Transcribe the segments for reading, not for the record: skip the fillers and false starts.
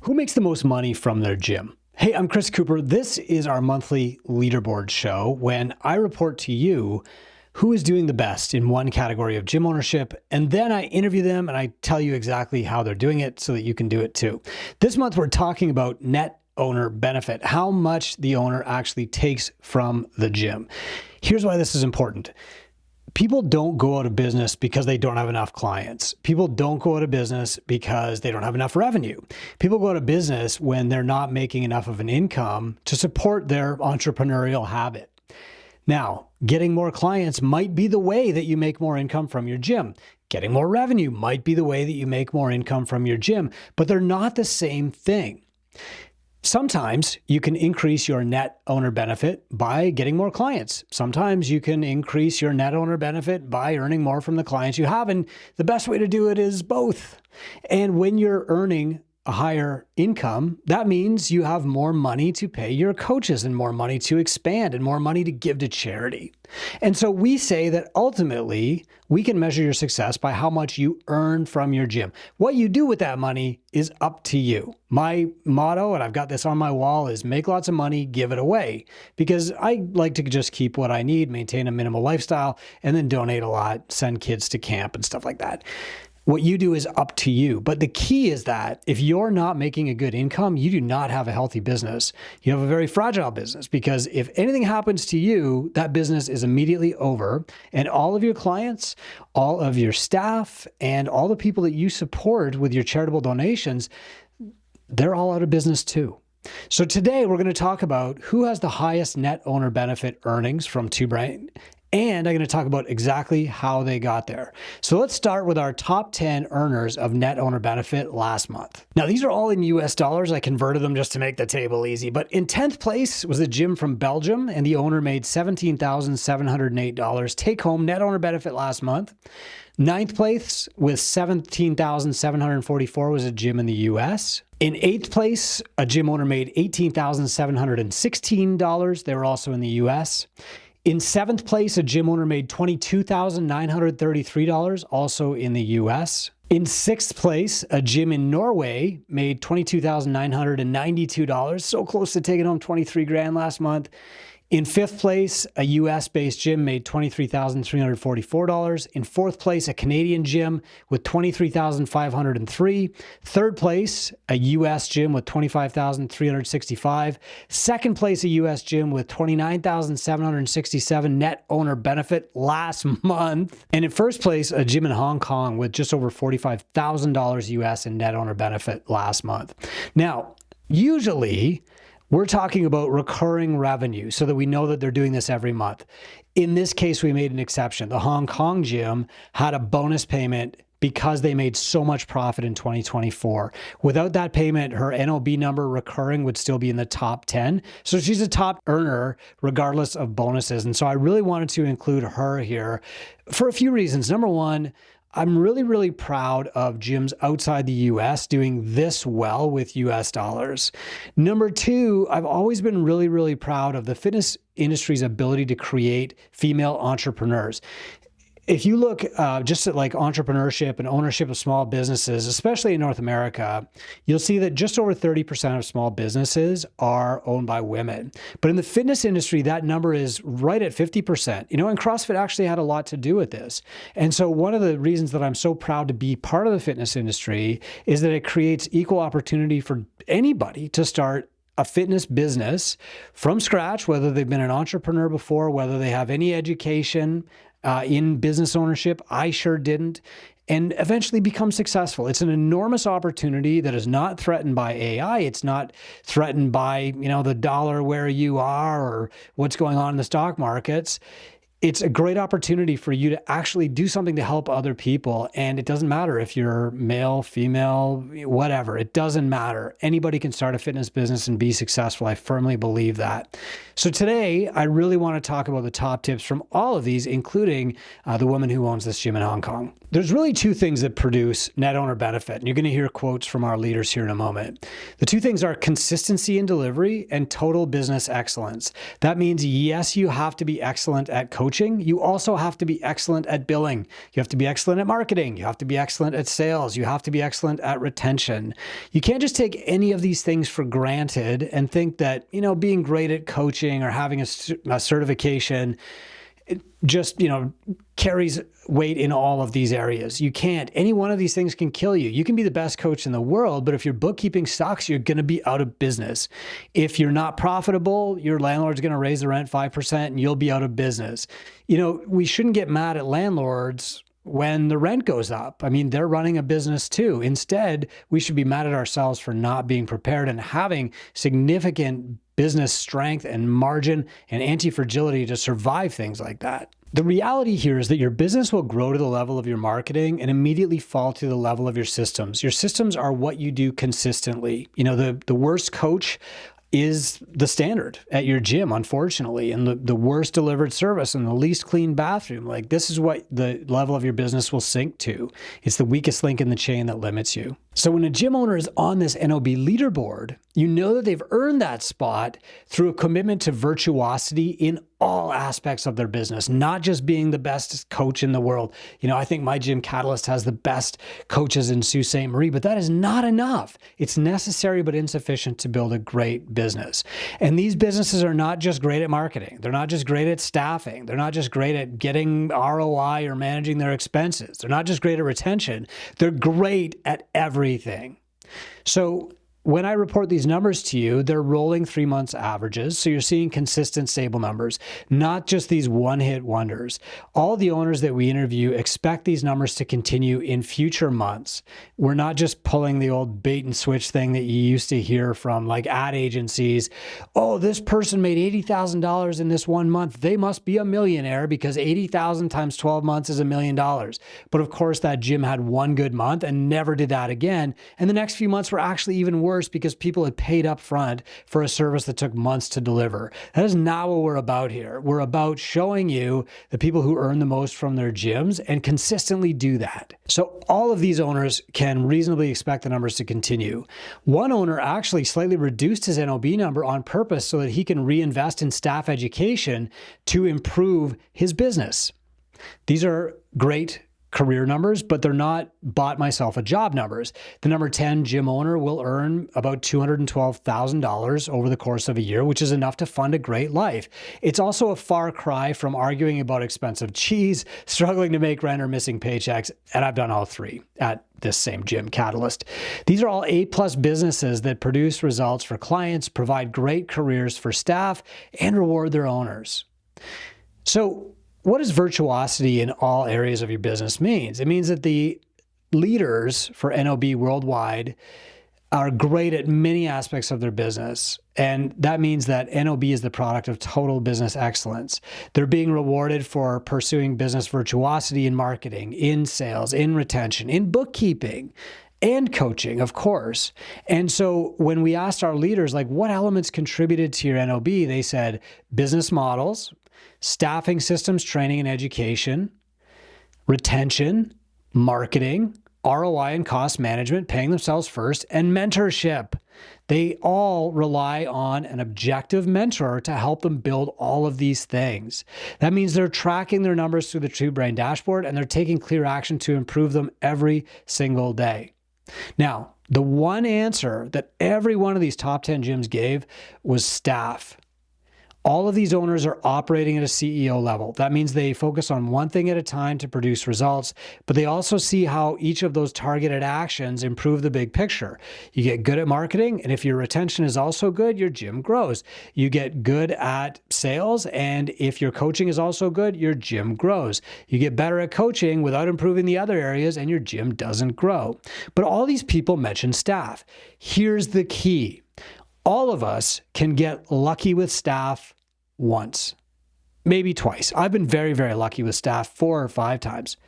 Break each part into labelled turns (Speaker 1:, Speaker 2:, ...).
Speaker 1: Who makes the most money from their gym? Hey, I'm Chris Cooper. This is our monthly leaderboard show when I report to you who is doing the best in one category of gym ownership, and then I interview them and I tell you exactly how they're doing it so that you can do it too. This month, we're talking about net owner benefit, how much the owner actually takes from the gym. Here's why this is important. People don't go out of business because they don't have enough clients. People don't go out of business because they don't have enough revenue. People go out of business when they're not making enough of an income to support their entrepreneurial habit. Now, getting more clients might be the way that you make more income from your gym. Getting more revenue might be the way that you make more income from your gym, but they're not the same thing. Sometimes you can increase your net owner benefit by getting more clients. Sometimes you can increase your net owner benefit by earning more from the clients you have. And the best way to do it is both. And when you're earning a higher income, that means you have more money to pay your coaches and more money to expand and more money to give to charity. And so we say that ultimately we can measure your success by how much you earn from your gym. What you do with that money is up to you. My motto, and I've got this on my wall, is make lots of money, give it away. Because I like to just keep what I need, maintain a minimal lifestyle, and then donate a lot, send kids to camp and stuff like that. What you do is up to you. But the key is that if you're not making a good income, you do not have a healthy business. You have a very fragile business, because if anything happens to you, that business is immediately over. And all of your clients, all of your staff, and all the people that you support with your charitable donations, they're all out of business too. So today we're going to talk about who has the highest net owner benefit earnings from Two Brain. And I'm going to talk about exactly how they got there. So let's start with our top 10 earners of net owner benefit last month. Now, these are all in US dollars. I converted them just to make the table easy. But in 10th place was a gym from Belgium, and the owner made $17,708 take home net owner benefit last month. 9th place with $17,744 was a gym in the US. In 8th place, a gym owner made $18,716. They were also in the US. In 7th place, a gym owner made $22,933, also in the US. In 6th place, a gym in Norway made $22,992, so close to taking home 23 grand last month. In 5th place, a US-based gym made $23,344. In 4th place, a Canadian gym with $23,503. 3rd place, a US gym with $25,365. 2nd place, a US gym with $29,767 net owner benefit last month. And in 1st place, a gym in Hong Kong with just over $45,000 US in net owner benefit last month. Now, usually, we're talking about recurring revenue so that we know that they're doing this every month. In this case, we made an exception. The Hong Kong gym had a bonus payment because they made so much profit in 2024. Without that payment, her NOB number recurring would still be in the top 10. So she's a top earner regardless of bonuses. And so I really wanted to include her here for a few reasons. Number one, I'm really proud of gyms outside the US doing this well with US dollars. Number two, I've always been really proud of the fitness industry's ability to create female entrepreneurs. If you look just at like entrepreneurship and ownership of small businesses, especially in North America, you'll see that just over 30% of small businesses are owned by women. But in the fitness industry, that number is right at 50%. You know, and CrossFit actually had a lot to do with this. And so one of the reasons that I'm so proud to be part of the fitness industry is that it creates equal opportunity for anybody to start a fitness business from scratch, whether they've been an entrepreneur before, whether they have any education in business ownership. I sure didn't. And eventually become successful. It's an enormous opportunity that is not threatened by AI. It's not threatened by, the dollar where you are or what's going on in the stock markets. It's a great opportunity for you to actually do something to help other people. And it doesn't matter if you're male, female, whatever. It doesn't matter. Anybody can start a fitness business and be successful. I firmly believe that. So today, I really want to talk about the top tips from all of these, including the woman who owns this gym in Hong Kong. There's really two things that produce net owner benefit, and you're going to hear quotes from our leaders here in a moment. The two things are consistency in delivery and total business excellence. That means, yes, you have to be excellent at coaching coaching, you also have to be excellent at billing. You have to be excellent at marketing. You have to be excellent at sales. You have to be excellent at retention. You can't just take any of these things for granted and think that, being great at coaching or having a certification it just, carries weight in all of these areas. You can't. Any one of these things can kill you. You can be the best coach in the world, but if your bookkeeping sucks, you're going to be out of business. If you're not profitable, your landlord's going to raise the rent 5% and you'll be out of business. We shouldn't get mad at landlords when the rent goes up. I mean, they're running a business too. Instead, we should be mad at ourselves for not being prepared and having significant business strength and margin and anti-fragility to survive things like that. The reality here is that your business will grow to the level of your marketing and immediately fall to the level of your systems. Your systems are what you do consistently. The worst coach is the standard at your gym, unfortunately, and the worst delivered service and the least clean bathroom. Like, this is what the level of your business will sink to. It's the weakest link in the chain that limits you. So when a gym owner is on this NOB leaderboard, you know that they've earned that spot through a commitment to virtuosity in all aspects of their business, not just being the best coach in the world. I think my gym, Catalyst, has the best coaches in Sault Ste. Marie, but that is not enough. It's necessary but insufficient to build a great business. And these businesses are not just great at marketing. They're not just great at staffing. They're not just great at getting ROI or managing their expenses. They're not just great at retention. They're great at everything. So when I report these numbers to you, they're rolling 3 months averages. So you're seeing consistent, stable numbers, not just these one-hit wonders. All the owners that we interview expect these numbers to continue in future months. We're not just pulling the old bait and switch thing that you used to hear from like ad agencies. Oh, this person made $80,000 in this 1 month. They must be a millionaire because 80,000 times 12 months is $1 million. But of course, that gym had one good month and never did that again. And the next few months were actually even worse because people had paid up front for a service that took months to deliver. That is not what we're about here. We're about showing you the people who earn the most from their gyms and consistently do that. So all of these owners can reasonably expect the numbers to continue. One owner actually slightly reduced his NOB number on purpose so that he can reinvest in staff education to improve his business. These are great career numbers, but they're not bought myself a job numbers. The number 10 gym owner will earn about $212,000 over the course of a year, which is enough to fund a great life. It's also a far cry from arguing about expensive cheese, struggling to make rent, or missing paychecks. And I've done all three at this same gym, Catalyst. These are all A+ businesses that produce results for clients, provide great careers for staff, and reward their owners. So what does virtuosity in all areas of your business means? It means that the leaders for NOB worldwide are great at many aspects of their business. And that means that NOB is the product of total business excellence. They're being rewarded for pursuing business virtuosity in marketing, in sales, in retention, in bookkeeping, and coaching, of course. And so when we asked our leaders, like, what elements contributed to your NOB, they said business models, staffing systems, training and education, retention, marketing, ROI and cost management, paying themselves first, and mentorship. They all rely on an objective mentor to help them build all of these things. That means they're tracking their numbers through the True Brain dashboard and they're taking clear action to improve them every single day. Now, the one answer that every one of these top 10 gyms gave was staff. All of these owners are operating at a CEO level. That means they focus on one thing at a time to produce results, but they also see how each of those targeted actions improve the big picture. You get good at marketing, and if your retention is also good, your gym grows. You get good at sales, and if your coaching is also good, your gym grows. You get better at coaching without improving the other areas, and your gym doesn't grow. But all these people mention staff. Here's the key. All of us can get lucky with staff once, maybe twice. I've been very, very lucky with staff 4 or 5 times.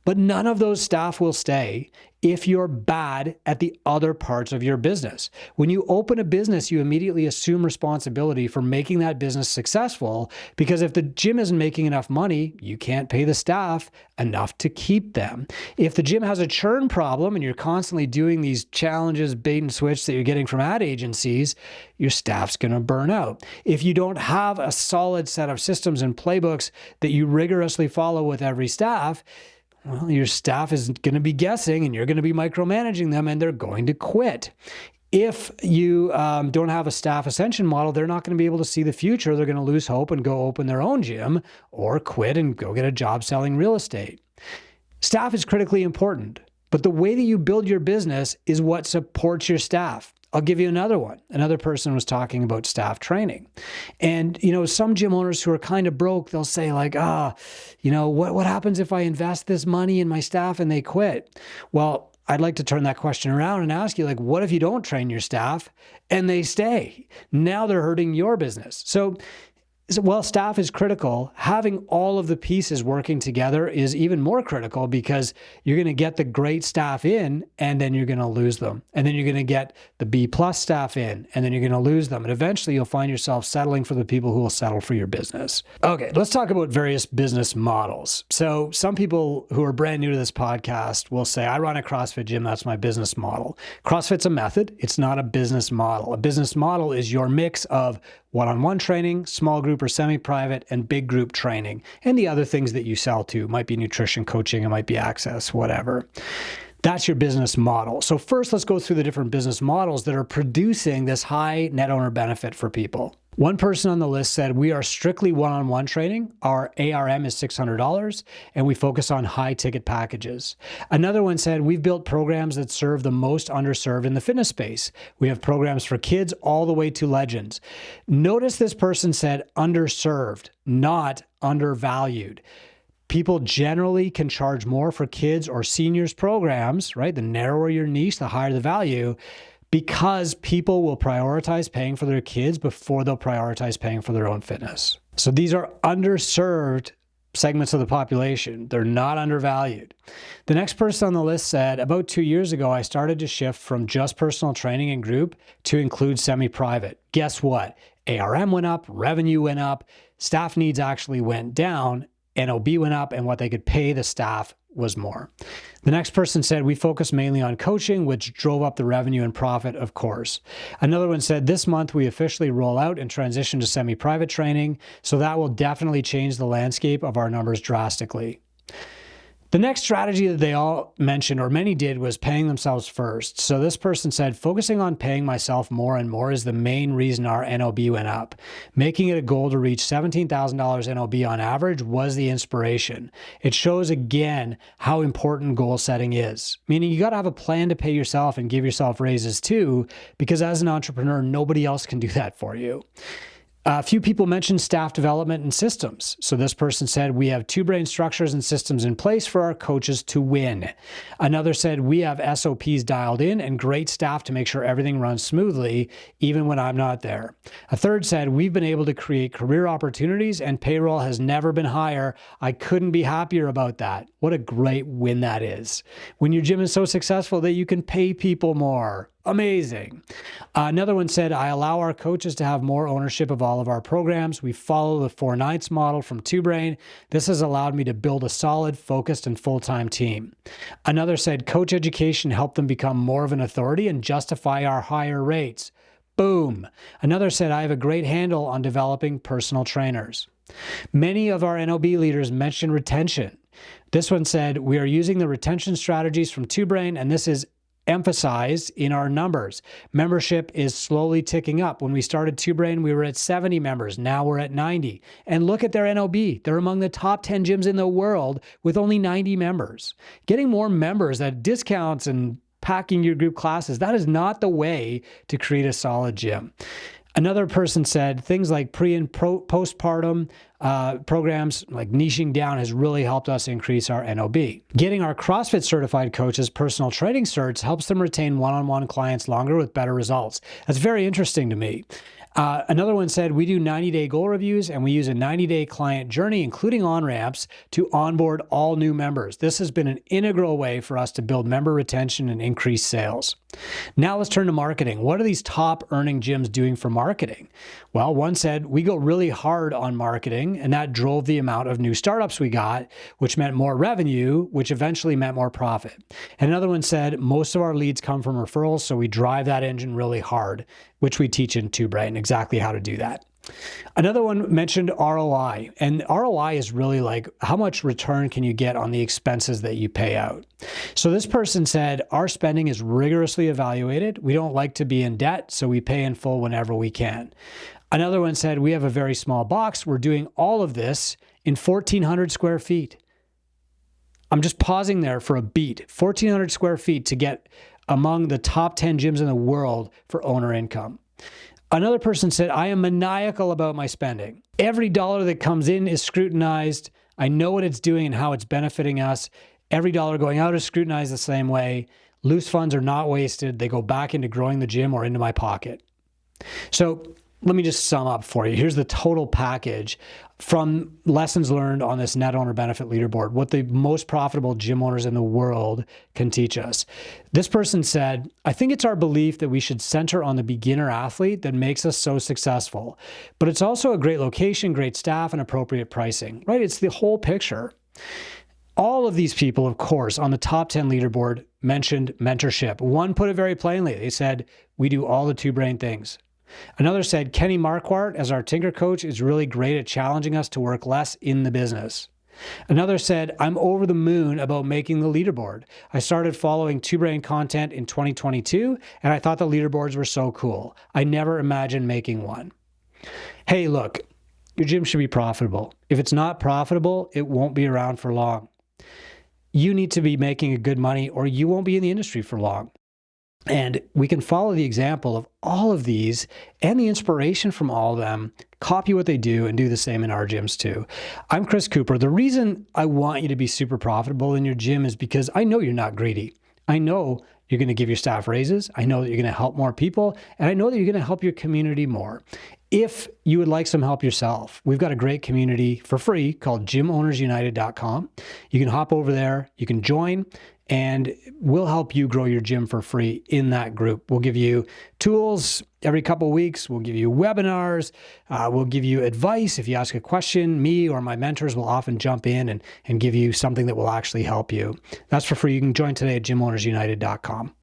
Speaker 1: But none of those staff will stay if you're bad at the other parts of your business. When you open a business, you immediately assume responsibility for making that business successful, because if the gym isn't making enough money, you can't pay the staff enough to keep them. If the gym has a churn problem and you're constantly doing these challenges, bait and switch that you're getting from ad agencies, your staff's going to burn out. If you don't have a solid set of systems and playbooks that you rigorously follow with every staff, well, your staff is going to be guessing and you're going to be micromanaging them and they're going to quit. If you don't have a staff ascension model, they're not going to be able to see the future. They're going to lose hope and go open their own gym or quit and go get a job selling real estate. Staff is critically important, but the way that you build your business is what supports your staff. I'll give you another one. Another person was talking about staff training. And, some gym owners who are kind of broke, they'll say like, what happens if I invest this money in my staff and they quit? Well, I'd like to turn that question around and ask you, what if you don't train your staff and they stay? Now they're hurting your business. So while staff is critical, having all of the pieces working together is even more critical, because you're going to get the great staff in and then you're going to lose them. And then you're going to get the B+ staff in and then you're going to lose them. And eventually you'll find yourself settling for the people who will settle for your business. Okay, let's talk about various business models. So some people who are brand new to this podcast will say, I run a CrossFit gym, that's my business model. CrossFit's a method, it's not a business model. A business model is your mix of one-on-one training, small group or semi-private, and big group training, and the other things that you sell to. It might be nutrition coaching, it might be access, whatever. That's your business model. So first, let's go through the different business models that are producing this high net owner benefit for people. One person on the list said, we are strictly one-on-one training. Our ARM is $600 and we focus on high ticket packages. Another one said, we've built programs that serve the most underserved in the fitness space. We have programs for kids all the way to legends. Notice this person said underserved, not undervalued. People generally can charge more for kids or seniors programs, right? The narrower your niche, the higher the value, because people will prioritize paying for their kids before they'll prioritize paying for their own fitness. So these are underserved segments of the population. They're not undervalued. The next person on the list said, about 2 years ago, I started to shift from just personal training and group to include semi-private. Guess what? ARM went up, revenue went up, staff needs actually went down, NOB went up, and what they could pay the staff was more. The next person said, we focus mainly on coaching, which drove up the revenue and profit, of course. Another one said, this month we officially roll out and transition to semi-private training, so that will definitely change the landscape of our numbers drastically. The next strategy that they all mentioned, or many did, was paying themselves first. So this person said, focusing on paying myself more and more is the main reason our NOB went up. Making it a goal to reach $17,000 NOB on average was the inspiration. It shows again how important goal setting is. Meaning you got to have a plan to pay yourself and give yourself raises too, because as an entrepreneur, nobody else can do that for you. A few people mentioned staff development and systems. So this person said, we have 2-brain structures and systems in place for our coaches to win. Another said, we have SOPs dialed in and great staff to make sure everything runs smoothly, even when I'm not there. A third said, we've been able to create career opportunities and payroll has never been higher. I couldn't be happier about that. What a great win that is. When your gym is so successful that you can pay people more. Amazing. Another one said, I allow our coaches to have more ownership of all of our programs. We follow the 4/9 model from 2-brain. This has allowed me to build a solid, focused, and full-time team. Another said, coach education helped them become more of an authority and justify our higher rates. Boom. Another said, I have a great handle on developing personal trainers. Many of our NOB leaders mentioned retention. This one said, we are using the retention strategies from 2-brain, and this is emphasized in our numbers. Membership is slowly ticking up. When we started 2-brain, we were at 70 members. Now we're at 90. And look at their NOB. They're among the top 10 gyms in the world with only 90 members. Getting more members at discounts and packing your group classes, that is not the way to create a solid gym. Another person said things like pre and postpartum programs, like niching down, has really helped us increase our NOB. Getting our CrossFit certified coaches personal training certs helps them retain one-on-one clients longer with better results. That's very interesting to me. Another one said, we do 90-day goal reviews and we use a 90-day client journey, including on-ramps, to onboard all new members. This has been an integral way for us to build member retention and increase sales. Now let's turn to marketing. What are these top earning gyms doing for marketing? Well, one said, we go really hard on marketing, and that drove the amount of new startups we got, which meant more revenue, which eventually meant more profit. And another one said, most of our leads come from referrals, so we drive that engine really hard, which we teach in Too Bright and exactly how to do that. Another one mentioned ROI, and ROI is really like how much return can you get on the expenses that you pay out. So this person said, our spending is rigorously evaluated. We don't like to be in debt, so we pay in full whenever we can. Another one said, we have a very small box. We're doing all of this in 1,400 square feet. I'm just pausing there for a beat. 1,400 square feet to get among the top 10 gyms in the world for owner income. Another person said, I am maniacal about my spending. Every dollar that comes in is scrutinized. I know what it's doing and how it's benefiting us. Every dollar going out is scrutinized the same way. Loose funds are not wasted. They go back into growing the gym or into my pocket. So let me just sum up for you. Here's the total package from lessons learned on this net owner benefit leaderboard, what the most profitable gym owners in the world can teach us. This person said, I think it's our belief that we should center on the beginner athlete that makes us so successful, but it's also a great location, great staff, and appropriate pricing, right? It's the whole picture. All of these people, of course, on the top 10 leaderboard mentioned mentorship. One put it very plainly. They said, we do all the two-brain things. Another said, Kenny Marquardt, as our Tinker coach, is really great at challenging us to work less in the business. Another said, I'm over the moon about making the leaderboard. I started following Two Brain content in 2022, and I thought the leaderboards were so cool. I never imagined making one. Hey, look, your gym should be profitable. If it's not profitable, it won't be around for long. You need to be making a good money or you won't be in the industry for long. And we can follow the example of all of these and the inspiration from all of them, copy what they do, and do the same in our gyms too. I'm Chris Cooper. The reason I want you to be super profitable in your gym is because I know you're not greedy. I know you're going to give your staff raises. I know that you're going to help more people. And I know that you're going to help your community more. If you would like some help yourself, we've got a great community for free called gymownersunited.com. You can hop over there, you can join, and we'll help you grow your gym for free in that group. We'll give you tools every couple of weeks. We'll give you webinars. We'll give you advice. If you ask a question, me or my mentors will often jump in and give you something that will actually help you. That's for free. You can join today at gymownersunited.com.